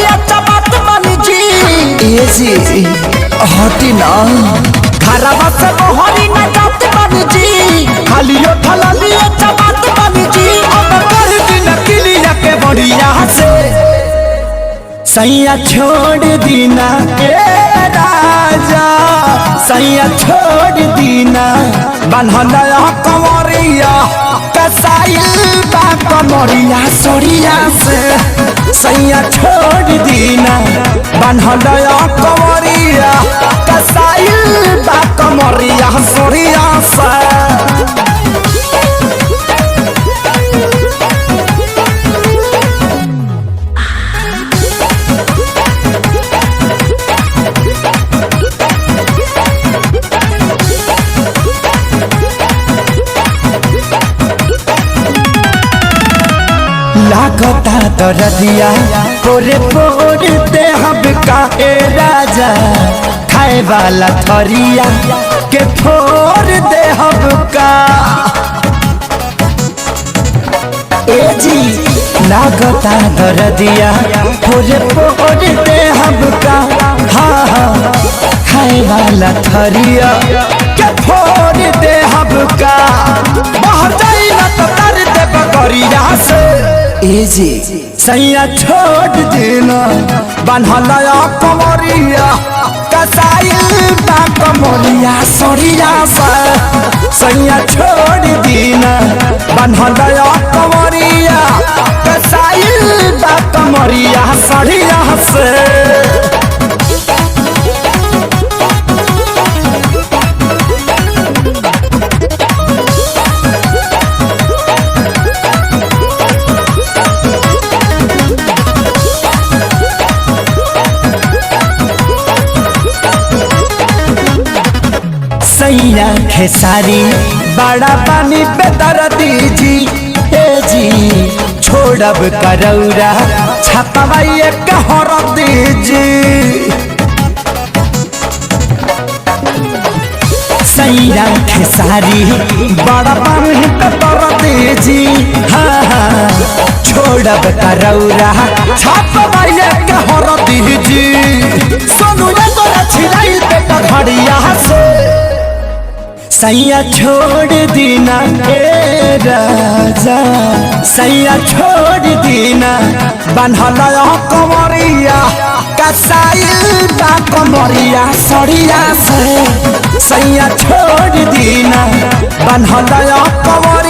लिया चबात बनी जी एजी हटी ना घरवा से मोहरी न जात बनी जी खाली उठला लिया चबात बनी जी अब कर दिन किलिया के बढ़िया से सैया छोड़ दीना ए राजा सैया छोड़ दीना बनहला कंवरिया कसाइल बा कमरिया सोरिया से सैया छोड़ दीना बनहला कंवरिया कसाइल बा कमरिया सोरिया से लागता दरदिया पोरे पोरते हम का ए राजा खाए वाला थरिया के फोर दे हम का ए जी लागता दरदिया पोरे पोरते हम का हाँ हाँ खाए वाला थरिया के फोड़ दे हम का बाहर जाई ना तो कर दे बकरिया से एजी सैया छोड़ देना बनहला कंवरिया कसाइल बा कमरिया सोरिया से सैया छोड़ देना बनहला कंवरिया कसाइल बा कमरिया सोरिया से सैया खेसारी बड़ा पानी बेदर्दी जी ए जी छोड़ब करौरा छपवाइए कहर दीजी सैया खेसारी बड़ा पानी बेदर्दी जी हाँ हाँ छोड़ब करौरा छपवाइए कहर दीजी सोनू ये तो छिलाई पेट घड़िया से सैया छोड़ दीना ए राजा सैया छोड़ दीना बनहला कंवरिया कसाइल बा कमरिया सड़िया से सैया छोड़ दीना बनहला कंवरिया